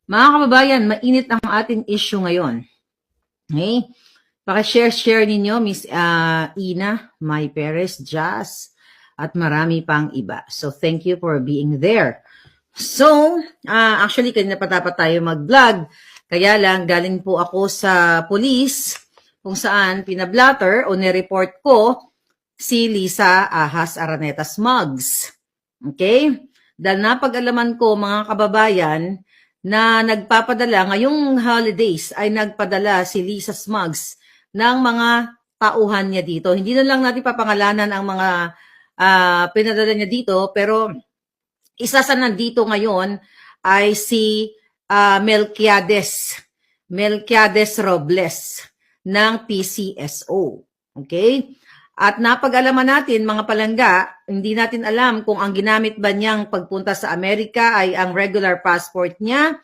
Mga kababayan, mainit ang ating issue ngayon. Okay? Paki-share ninyo, Miss Ina, May Perez, Jazz, at marami pang iba. So, thank you for being there. So, actually, kanina pa dapat tayo mag-vlog. Kaya lang, galing po ako sa police kung saan pinablatter o nireport ko si Lisa Ahas Araneta Smugs. Okay? Dahil napag-alaman ko, mga kababayan, na nagpapadala, ngayong holidays ay nagpadala si Lisa Smugs ng mga tauhan niya dito. Hindi na lang natin papangalanan ang mga pinadala niya dito, pero isa sa nandito ngayon ay si Melquiades Robles ng PCSO. Okay? At napag-alaman natin, mga palangga, hindi natin alam kung ang ginamit ba niyang pagpunta sa Amerika ay ang regular passport niya